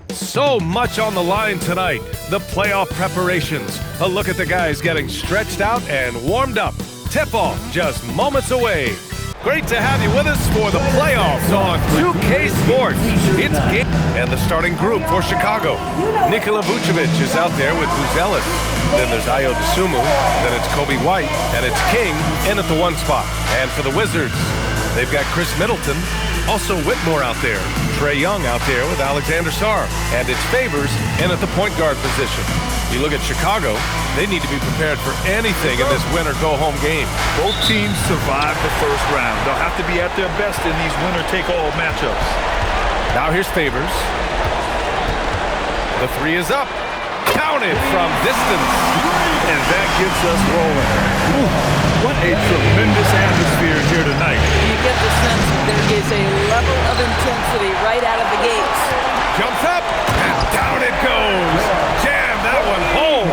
So much on the line tonight. The playoff preparations. A look at the guys getting stretched out and warmed up. Tip-off just moments away. Great to have you with us for the playoffs on 2K Sports. It's game. And the starting group for Chicago. Nikola Vucevic is out there with Buzelis. Then there's Ayo Dosunmu. Then it's Kobe White. And it's King in at the 1 spot. And for the Wizards, they've got Chris Middleton. Also Whitmore out there. Trae Young out there with Alexander Sarr. And it's Favors in at the point guard position. You look at Chicago, they need to be prepared for anything in this win-or-go-home game. Both teams survived the first round. They'll have to be at their best in these winner-take-all matchups. Now here's Favors. The 3 is up. Counted from distance. And that gets us rolling. Ooh, what a tremendous atmosphere here tonight. You get the sense that there is a level of intensity right out of the gates. Jumps up, and down it goes. Jam that one home.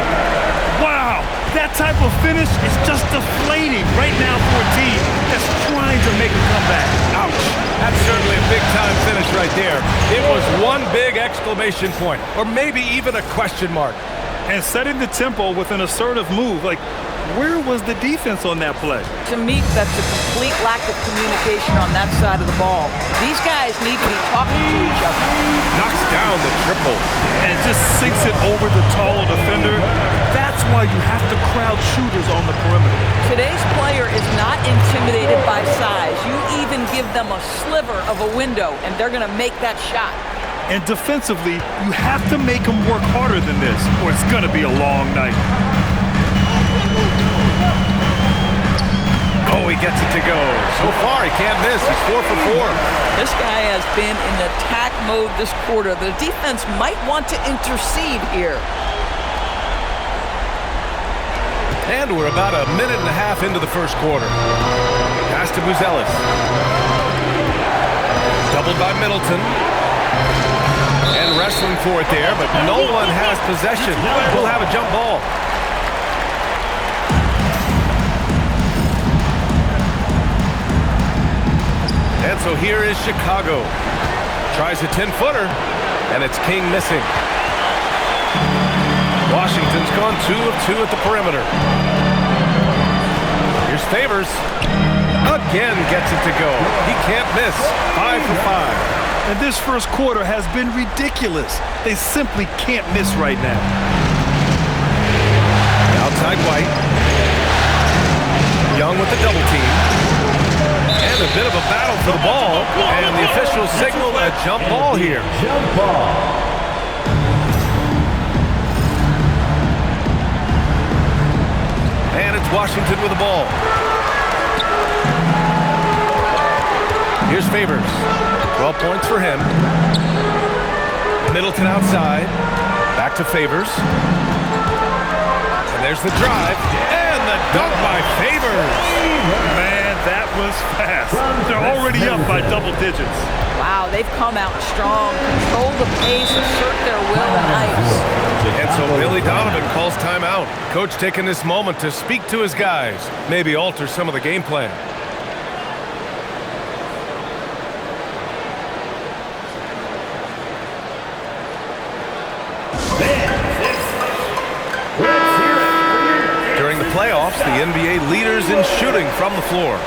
Wow, that type of finish is just deflating right now for a team that's trying to make a comeback. Ouch. That's certainly a big-time finish right there. It was one big exclamation point, or maybe even a question mark. And setting the tempo with an assertive move, like, where was the defense on that play? To me, that's a complete lack of communication on that side of the ball. These guys need to be talking to each other. Knocks down the triple. And just sinks it over the taller defender. That's why you have to crowd shooters on the perimeter. Today's player is not intimidated by size. You even give them a sliver of a window, and they're going to make that shot. And defensively, you have to make them work harder than this, or it's going to be a long night. Oh, he gets it to go. So far, he can't miss. He's 4 for 4. This guy has been in attack mode this quarter. The defense might want to intercede here. And we're about a minute and a half into the first quarter. Pass to Buzelis. Doubled by Middleton. And wrestling for it there, but no one has possession. We'll have a jump ball. And so here is Chicago. Tries a 10-footer, and it's King missing. Washington's gone 2 of 2 at the perimeter. Here's Favors. Again gets it to go. He can't miss. 5 for 5. And this first quarter has been ridiculous. They simply can't miss right now. Outside White. Young with the double team. And a bit of a battle for the ball. And the officials signal a jump ball here. Jump ball. And it's Washington with the ball. Here's Favors. 12 points for him. Middleton outside. Back to Favors. And there's the drive. And the dunk by Favors. Man, that was fast. They're already up by double digits. Wow, they've come out strong. Control the pace, assert their will and ice. And so Billy Donovan calls timeout. Coach taking this moment to speak to his guys. Maybe alter some of the game plan. During the playoffs, the NBA leaders in shooting from the floor.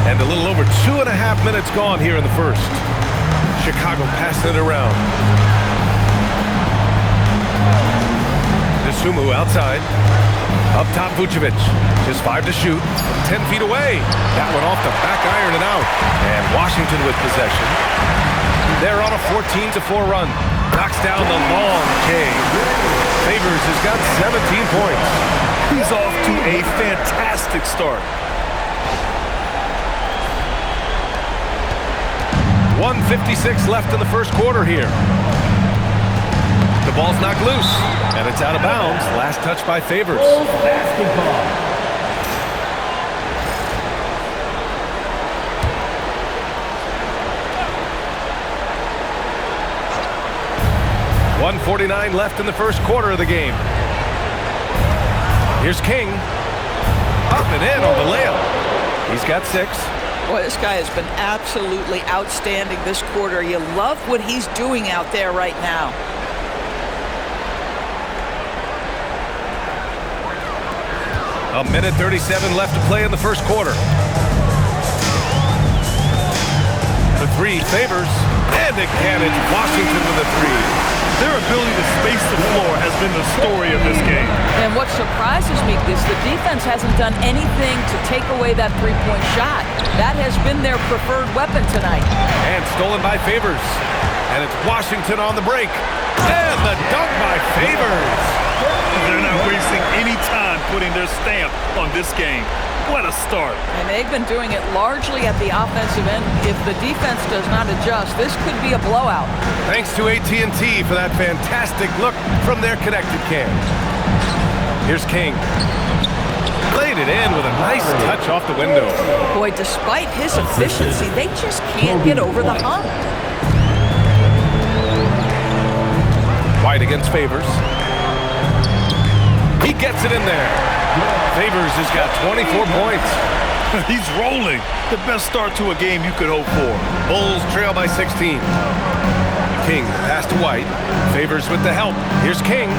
And a little over 2.5 minutes gone here in the first. Chicago passing it around. Dosunmu outside. Up top, Vucevic. Just 5 to shoot. 10 feet away. That one off the back iron and out. And Washington with possession. They're on a 14-4 run. Knocks down the long K. Favors has got 17 points. He's off to a fantastic start. 1:56 left in the first quarter here. The ball's knocked loose, and it's out of bounds. Last touch by Favors. Basketball. 1:49 left in the first quarter of the game. Here's King. Up and in on the layup. He's got 6. Boy, this guy has been absolutely outstanding this quarter. You love what he's doing out there right now. A minute 37 left to play in the first quarter. The 3 favors. And again, it's Washington with a 3. Their ability to space the floor has been the story of this game. And what surprises me is the defense hasn't done anything to take away that three-point shot. That has been their preferred weapon tonight. And stolen by Favors. And it's Washington on the break. And the dunk by Favors. They're not wasting any time putting their stamp on this game. What a start. And they've been doing it largely at the offensive end. If the defense does not adjust, this could be a blowout. Thanks to AT&T for that fantastic look from their connected cam. Here's King. Played it in with a nice touch off the window. Boy, despite his efficiency, they just can't get over the hump. White against Favors. He gets it in there. Favors has got 24 points. He's rolling. The best start to a game you could hope for. Bulls trail by 16. King pass to White. Favors with the help. Here's King.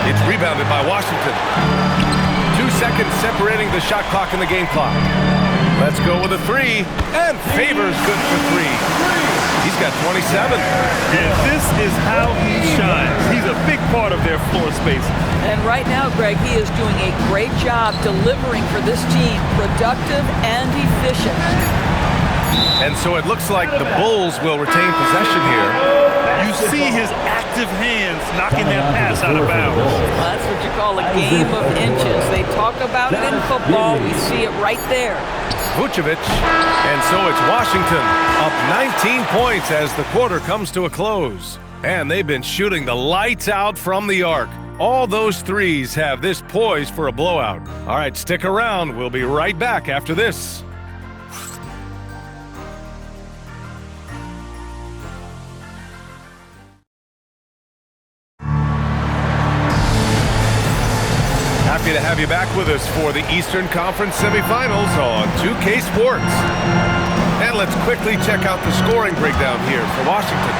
It's rebounded by Washington. 2 seconds separating the shot clock and the game clock. Let's go with a 3. And Favors good for 3. He's got 27. And this is how he shines. He's a big part of their floor space. And right now, Greg, he is doing a great job delivering for this team, productive and efficient. And so it looks like the Bulls will retain possession here. You see his active hands knocking that pass out of bounds. Well, that's what you call a game of inches. They talk about it in football. We see it right there. Vucevic, and so it's Washington up 19 points as the quarter comes to a close. And they've been shooting the lights out from the arc. All those threes have this poised for a blowout. All right, stick around. We'll be right back after this. Happy to have you back with us for the Eastern Conference semifinals on 2K Sports. And let's quickly check out the scoring breakdown here for Washington.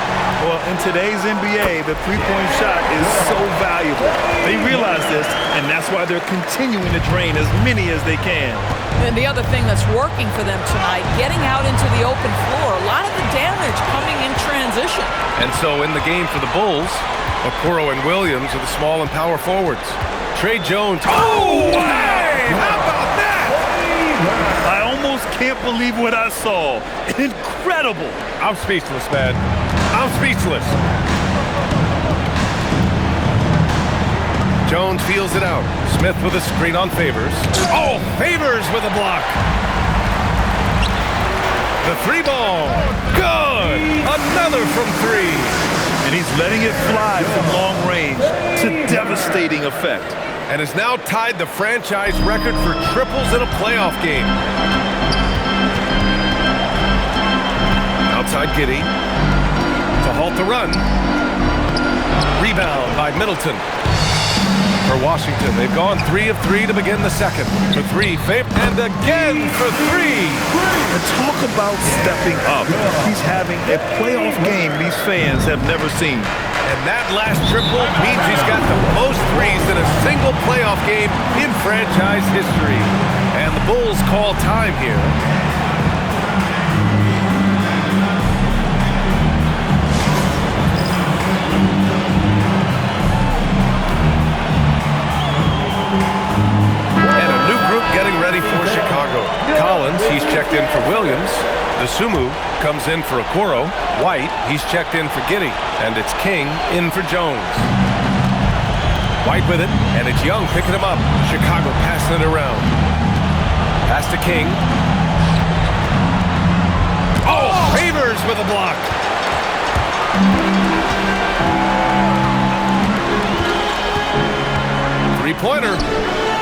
Well, in today's NBA, the three-point shot is so valuable. They realize this, and that's why they're continuing to drain as many as they can. And the other thing that's working for them tonight, getting out into the open floor, a lot of the damage coming in transition. And so in the game for the Bulls, Okoro and Williams are the small and power forwards. Trey Jones. Oh, hey! How about that? I almost can't believe what I saw. Incredible. I'm speechless, man. I'm speechless. Jones feels it out. Smith with a screen on Favors. Oh, Favors with a block. The 3-ball. Good. Another from 3. And he's letting it fly from long range to devastating effect. And has now tied the franchise record for triples in a playoff game. Outside Giddey to halt the run. Rebound by Middleton. For Washington, they've gone 3 of 3 to begin the second. For 3, Favors, and again for 3. And talk about stepping up. He's having a playoff game these fans have never seen. And that last triple means he's got the most threes in a single playoff game in franchise history. And the Bulls call time here. And a new group getting ready for Chicago. Collins, he's checked in for Williams. Dosunmu comes in for Okoro. White, he's checked in for Giddey. And it's King in for Jones. White with it, and it's Young picking him up. Chicago passing it around. Pass to King. Oh, Favors with a block. Three-pointer.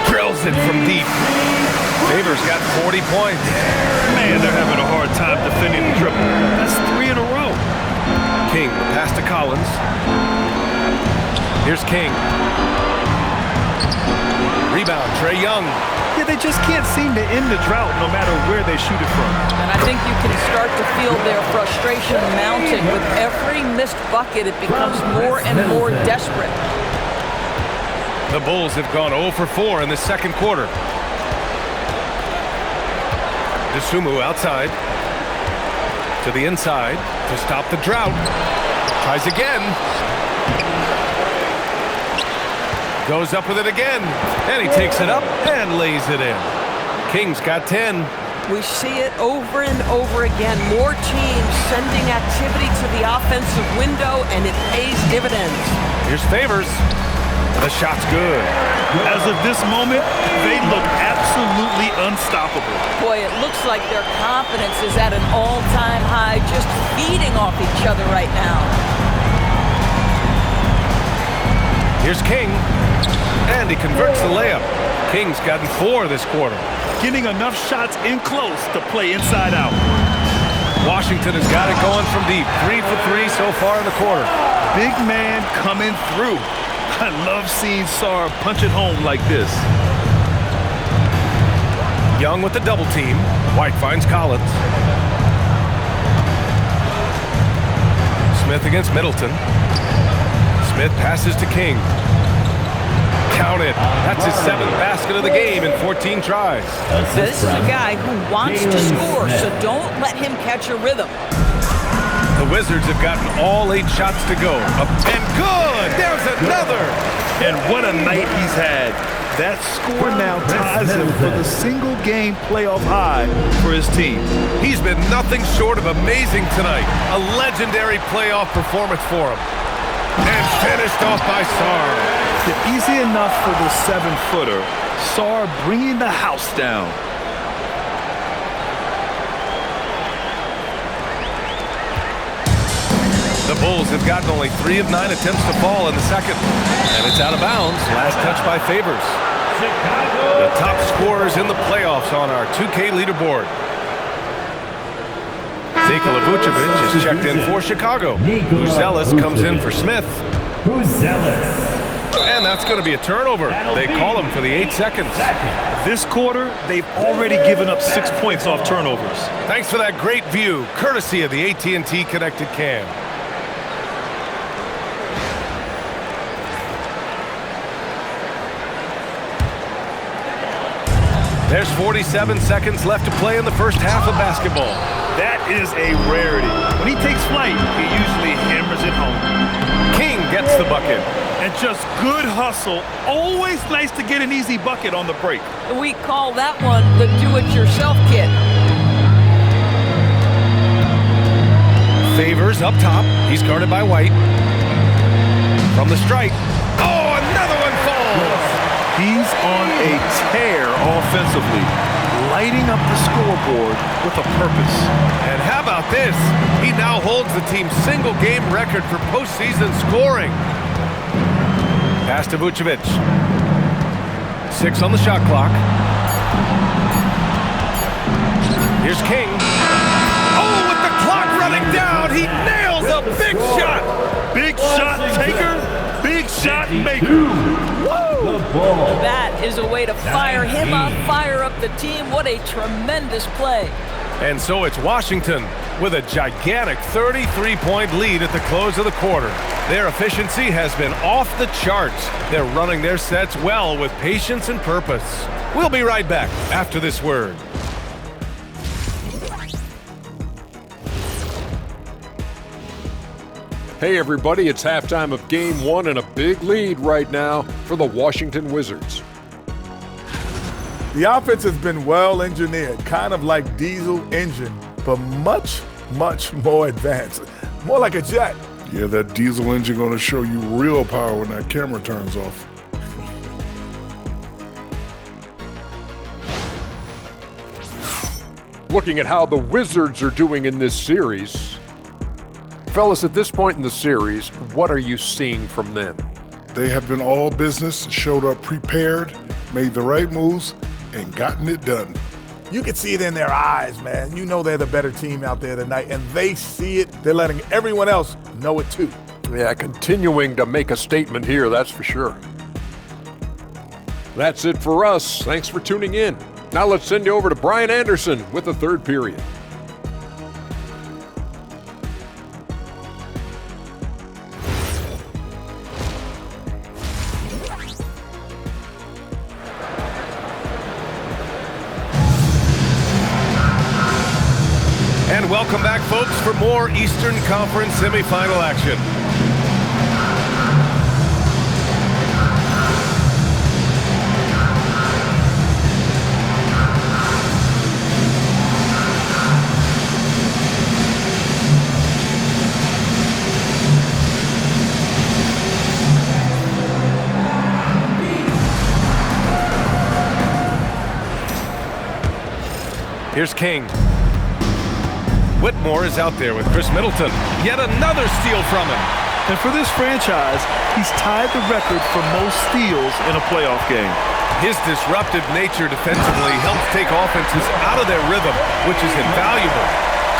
Drills it from deep. Favors got 40 points. Man, they're having a hard time defending the triple. That's 3 in a row. King, pass to Collins. Here's King. Rebound, Trae Young. Yeah, they just can't seem to end the drought no matter where they shoot it from. And I think you can start to feel their frustration mounting. With every missed bucket, it becomes more and more desperate. The Bulls have gone 0 for 4 in the second quarter. Dosunmu outside. To the inside to stop the drought. Tries again. Goes up with it again. And he takes it up and lays it in. King's got 10. We see it over and over again. More teams sending activity to the offensive window, and it pays dividends. Here's Favors. The shot's good. As of this moment, they look absolutely unstoppable. Boy, it looks like their confidence is at an all-time high, just feeding off each other right now. Here's King, and he converts the layup. King's gotten 4 this quarter. Getting enough shots in close to play inside out. Washington has got it going from deep. 3 for 3 so far in the quarter. Big man coming through. I love seeing Sarr punch it home like this. Young with the double team. White finds Collins. Smith against Middleton. Smith passes to King. Counted. That's his 7th basket of the game in 14 tries. This is a guy who wants to score, so don't let him catch a rhythm. The Wizards have gotten all 8 shots to go. Up and good! There's another! And what a night he's had. That score now ties him for the single-game playoff high for his team. He's been nothing short of amazing tonight. A legendary playoff performance for him. And finished off by Sarr. Easy enough for the 7-footer. Sarr bringing the house down. The Bulls have gotten only 3 of 9 attempts to fall in the second. And it's out of bounds. Last touch by Favors. The top scorers in the playoffs on our 2K leaderboard. Nikola Vucevic is checked in for Chicago. Buzelis comes in for Smith. And that's going to be a turnover. They call him for the 8 seconds. This quarter, they've already given up 6 points off turnovers. Thanks for that great view, courtesy of the AT&T Connected Cam. There's 47 seconds left to play in the first half of basketball. That is a rarity. When he takes flight, he usually hammers it home. King gets the bucket. And just good hustle. Always nice to get an easy bucket on the break. We call that one the do-it-yourself kit. Favors up top. He's guarded by White. From the strike. Oh, another one falls. He's on a tear offensively, lighting up the scoreboard with a purpose. And how about this? He now holds the team's single-game record for postseason scoring. Pass to Vucevic. 6 on the shot clock. Here's King. Oh, with the clock running down, he nails a big shot. Big shot taker, big shot maker. Woo! That is a way to fire him up, fire up the team. What a tremendous play. And so it's Washington with a gigantic 33-point lead at the close of the quarter. Their efficiency has been off the charts. They're running their sets well with patience and purpose. We'll be right back after this word. Hey everybody, it's halftime of Game 1 and a big lead right now for the Washington Wizards. The offense has been well engineered, kind of like diesel engine, but much, much more advanced. More like a jet. Yeah, that diesel engine gonna show you real power when that camera turns off. Looking at how the Wizards are doing in this series, fellas, at this point in the series, what are you seeing from them? They have been all business, showed up prepared, made the right moves, and gotten it done. You can see it in their eyes, man. You know they're the better team out there tonight, and they see it. They're letting everyone else know it too. Yeah, continuing to make a statement here, that's for sure. That's it for us. Thanks for tuning in. Now let's send you over to Brian Anderson with the third period. And welcome back, folks, for more Eastern Conference semifinal action. Here's King. Whitmore is out there with Chris Middleton. Yet another steal from him. And for this franchise, he's tied the record for most steals in a playoff game. His disruptive nature defensively helps take offenses out of their rhythm, which is invaluable.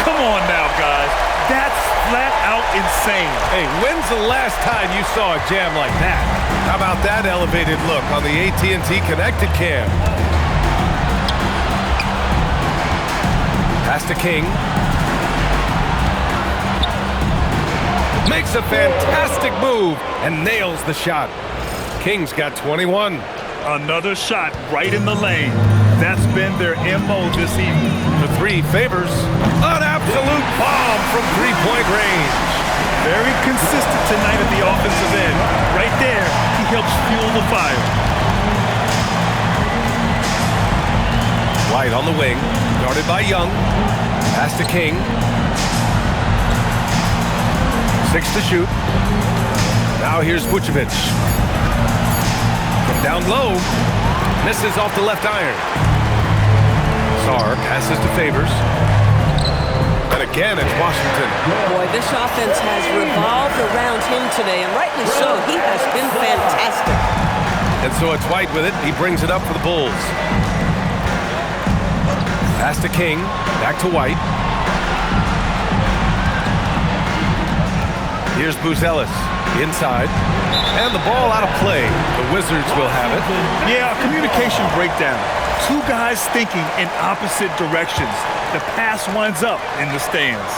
Come on now, guys. That's flat out insane. Hey, when's the last time you saw a jam like that? How about that elevated look on the AT&T Connected Cam? Pass to King. Makes a fantastic move and nails the shot. King's got 21. Another shot right in the lane. That's been their MO this evening. The three Favors. An absolute bomb from three-point range. Very consistent tonight at the offensive end. Right there, he helps fuel the fire. White on the wing, guarded by Young. Pass to King. 6 to shoot. Now here's Vucevic. From down low, misses off the left iron. Sarr passes to Favors. And again, it's Washington. Boy, this offense has revolved around him today, and rightly so. He has been fantastic. And so it's White with it. He brings it up for the Bulls. Pass to King. Back to White. Here's Buzelis inside, and the ball out of play. The Wizards will have it. Yeah, communication breakdown. Two guys thinking in opposite directions. The pass winds up in the stands.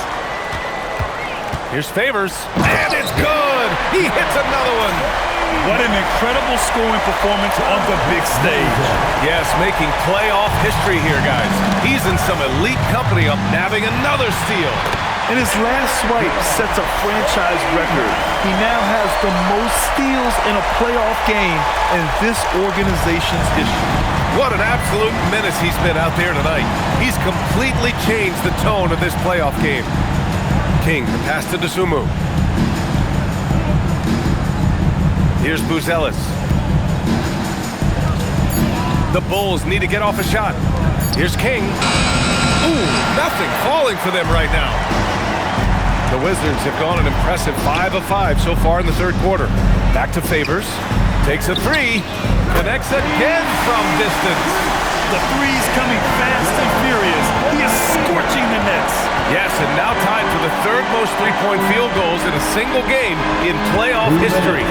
Here's Favors, and it's good! He hits another one! What an incredible scoring performance on the big stage. Yes, making playoff history here, guys. He's in some elite company up nabbing another steal. And his last swipe sets a franchise record. He now has the most steals in a playoff game in this organization's history. What an absolute menace he's been out there tonight. He's completely changed the tone of this playoff game. King, the pass to Dosunmu. Here's Buzelis. The Bulls need to get off a shot. Here's King. Ooh, nothing falling for them right now. The Wizards have gone an impressive 5 of 5 so far in the third quarter. Back to Favors. Takes a three. Connects again from distance. The three's coming fast and furious. He is scorching the nets. Yes, and now tied for the third most three-point field goals in a single game in playoff history.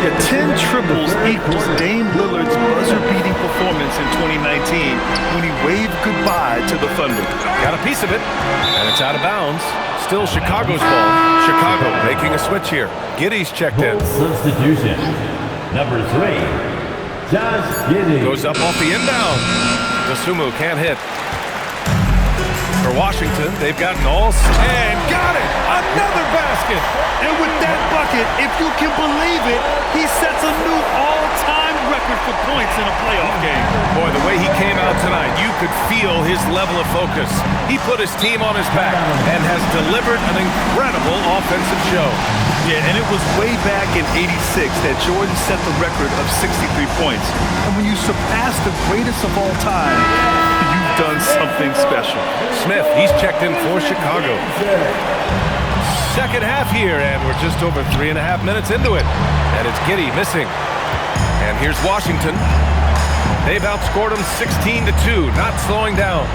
Yeah, 10 triples equals Dame Lillard's buzzer-beating performance in 2019 when he waved goodbye to the Thunder. Got a piece of it, and it's out of bounds. Still Chicago's ball. Chicago making a switch here. Giddey's checked in. Substitution. Number 3, Josh Giddey. Goes up off the inbound. Dosunmu can't hit. For Washington, they've gotten all and got it! Another basket! And with that bucket, if you can believe it, he sets a new all-time record for points in a playoff game. Boy, the way he came out tonight, you could feel his level of focus. He put his team on his back and has delivered an incredible offensive show. Yeah, and it was way back in '86 that Jordan set the record of 63 points. And when you surpass the greatest of all time, you've done something special. Smith, he's checked in for Chicago. Second half here, and we're just over 3.5 minutes into it. And it's Giddey missing. And here's Washington. They've outscored them 16-2, not slowing down.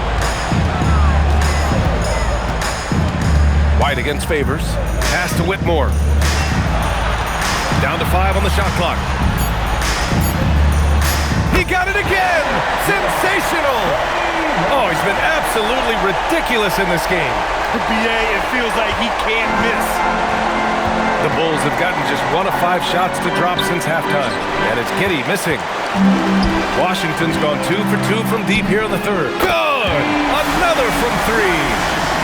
White against Favors. Pass to Whitmore. Down to 5 on the shot clock. He got it again! Sensational! Oh, he's been absolutely ridiculous in this game. For BA, it feels like he can't miss. The Bulls have gotten just 1 of 5 shots to drop since halftime, and it's Giddey missing. Washington's gone 2 for 2 from deep here in the third. Good! Another from 3.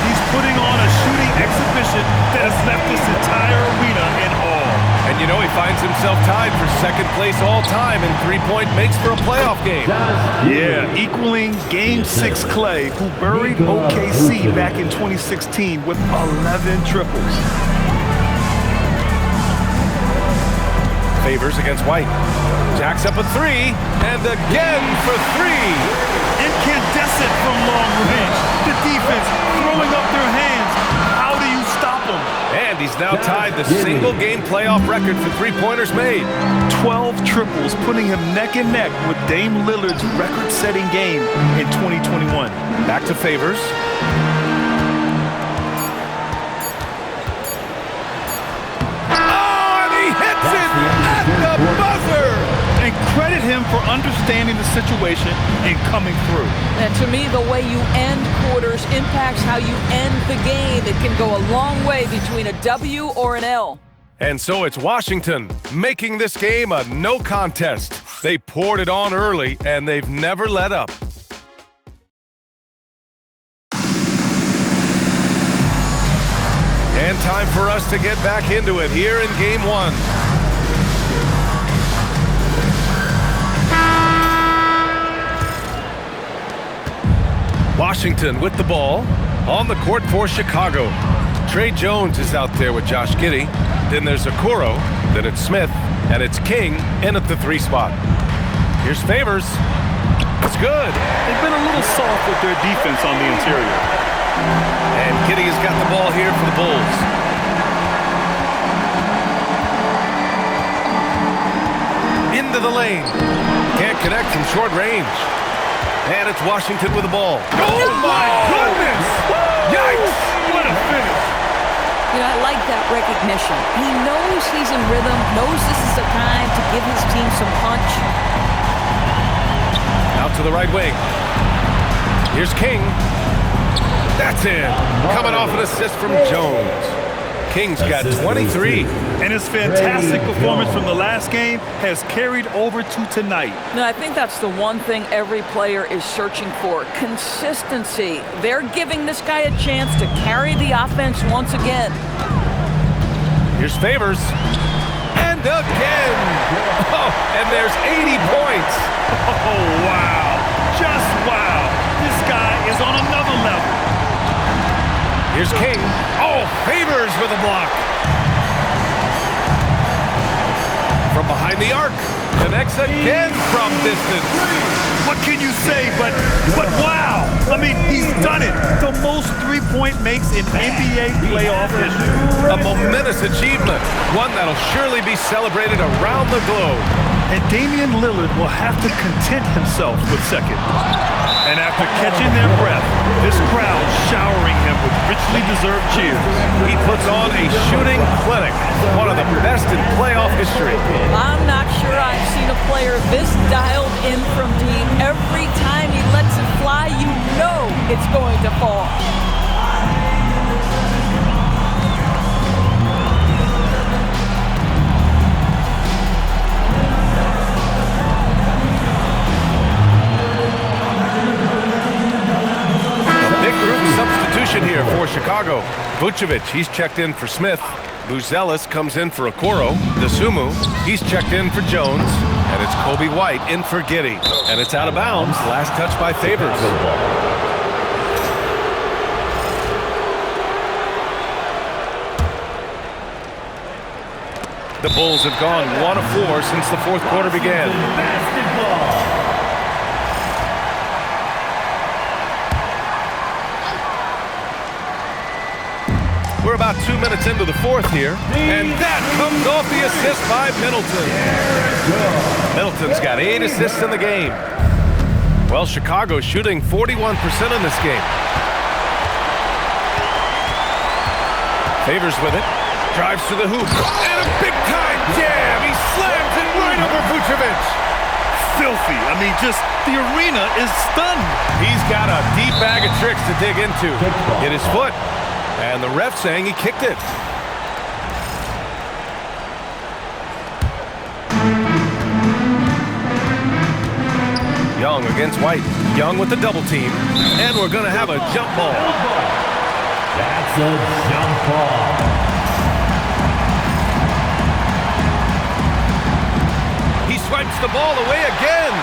He's putting on a shooting exhibition that has left this entire arena in awe. And you know he finds himself tied for second place all time in three-point makes for a playoff game. Yeah, equaling Game 6 Clay, who buried OKC back in 2016 with 11 triples. Favors against White. Jacks up a 3, and again for 3. Incandescent from long range. The defense throwing up their hands. How do you stop them? And he's now tied the single-game playoff record for three-pointers made. 12 triples, putting him neck and neck with Dame Lillard's record-setting game in 2021. Back to Favors. The buzzer! And credit him for understanding the situation and coming through. And to me, the way you end quarters impacts how you end the game. It can go a long way between a W or an L. And so it's Washington making this game a no contest. They poured it on early, and they've never let up. And time for us to get back into it here in Game 1. Washington with the ball on the court for Chicago. Tre Jones is out there with Josh Giddey. Then there's Okoro. Then it's Smith. And it's King in at the 3 spot. Here's Favors. It's good. They've been a little soft with their defense on the interior. And Giddey has got the ball here for the Bulls. Into the lane. Can't connect from short range. And it's Washington with the ball. Oh, my goodness! Yikes! What a finish! You know, I like that recognition. He knows he's in rhythm, knows this is the time to give his team some punch. Out to the right wing. Here's King. That's in. Coming off an assist from Jones. King's got 23. And his fantastic performance from the last game has carried over to tonight. No, I think that's the one thing every player is searching for, consistency. They're giving this guy a chance to carry the offense once again. Here's Favors. And again. Oh, and there's 80 points. Oh, wow. Just wow. This guy is on another level. Here's King. Oh, Favors with a block. From behind the arc. Connects again from distance. What can you say but wow. I mean, he's done it. The most three-point makes in NBA playoff history. A momentous achievement. One that'll surely be celebrated around the globe. And Damian Lillard will have to content himself with second. And after catching their breath, this crowd showering him with richly deserved cheers. He puts on a shooting clinic, one of the best in playoff history. I'm not sure I've seen a player this dialed in from deep. Every time he lets it fly, you know it's going to fall. Substitution here for Chicago. Vucevic, he's checked in for Smith. Buzelis comes in for Okoro. Dosunmu, he's checked in for Jones. And it's Kobe White in for Giddey. And it's out of bounds. Last touch by Favors. The Bulls have gone 1 of 4 since the fourth quarter began. We're about 2 minutes into the fourth here. And that comes off the assist by Middleton. Middleton's got 8 assists in the game. Well, Chicago's shooting 41% in this game. Favors with it. Drives to the hoop. And a big-time jam. He slams it right over Vucevic. Filthy. I mean, just the arena is stunned. He's got a deep bag of tricks to dig into. Hit his foot. And the ref saying he kicked it. Young against White. Young with the double team. And we're going to have a jump ball. That's a jump ball. He swipes the ball away again.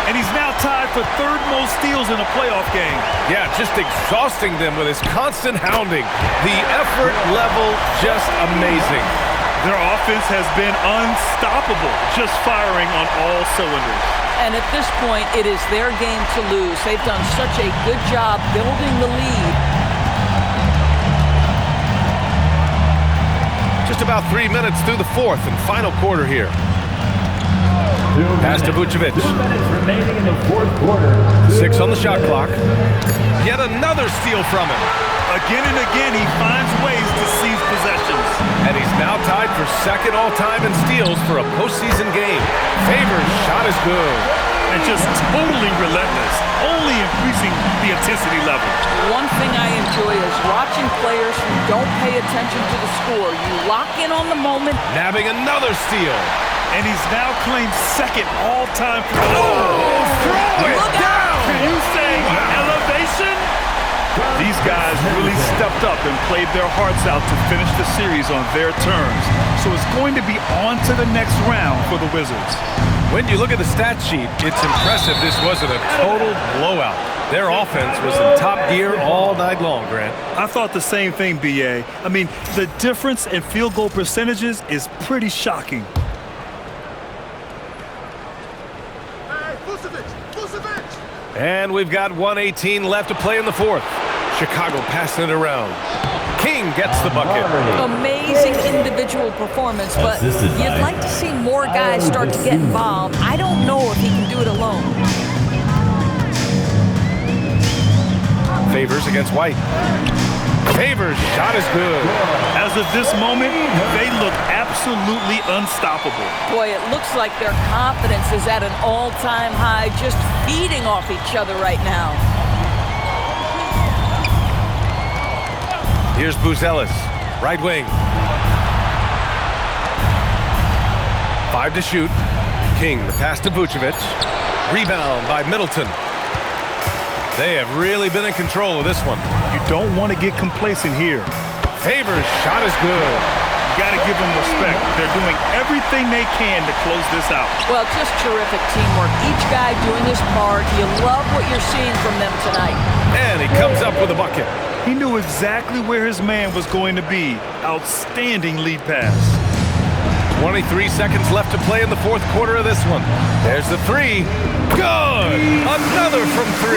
And he's now tied for third most steals in a playoff game. Yeah, just exhausting them with his constant hounding. The effort level just amazing. Their offense has been unstoppable, just firing on all cylinders. And at this point, it is their game to lose. They've done such a good job building the lead. Just about 3 minutes through the fourth and final quarter here. Pass to Vucevic. 2 minutes remaining in the fourth quarter. 6 on the shot clock. Yet another steal from him. Again and again, he finds ways to seize possessions. And he's now tied for second all-time in steals for a postseason game. Favors shot is good. And just totally relentless, only increasing the intensity level. One thing I enjoy is watching players who don't pay attention to the score. You lock in on the moment. Nabbing another steal. And he's now claimed second all-time for Throw it down! Can you say elevation? These guys really stepped up and played their hearts out to finish the series on their terms. So it's going to be on to the next round for the Wizards. When you look at the stat sheet, it's impressive this wasn't a total blowout. Their offense was in top gear all night long, Grant. I thought the same thing, B.A. I mean, the difference in field goal percentages is pretty shocking. And we've got 1:18 left to play in the fourth. Chicago passing it around. King gets the bucket. Amazing individual performance, but you'd like to see more guys start to get involved. I don't know if he can do it alone. Favors against White. Favors shot is good. As of this moment, they look absolutely unstoppable. Boy, it looks like their confidence is at an all-time high, just feeding off each other right now. Here's Buzelis, right wing. 5 to shoot. King, the pass to Vucevic. Rebound by Middleton. They have really been in control of this one. You don't want to get complacent here. Favors shot is good. You got to give them respect. They're doing everything they can to close this out. Well, just terrific teamwork. Each guy doing his part. You love what you're seeing from them tonight. And he comes up with a bucket. He knew exactly where his man was going to be. Outstanding lead pass. 23 seconds left to play in the fourth quarter of this one. There's the three. Good! Another from 3.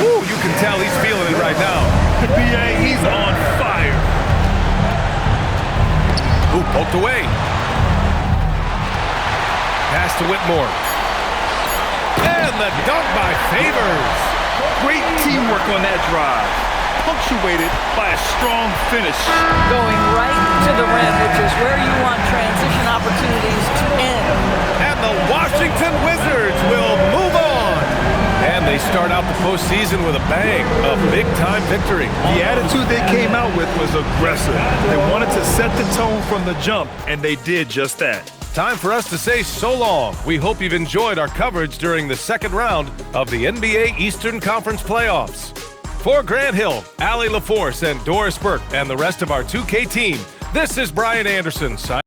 Woo, you can tell he's feeling it right now. B.A., he's on fire. Ooh, poked away. Pass to Whitmore. And the dunk by Favors. Great teamwork on that drive, punctuated by a strong finish. Going right to the rim, which is where you want transition opportunities to end. And the Washington Wizards will move on. And they start out the postseason with a bang, a big-time victory. The attitude they came out with was aggressive. They wanted to set the tone from the jump, and they did just that. Time for us to say so long. We hope you've enjoyed our coverage during the second round of the NBA Eastern Conference Playoffs. For Grant Hill, Allie LaForce, and Doris Burke, and the rest of our 2K team, this is Brian Anderson signing.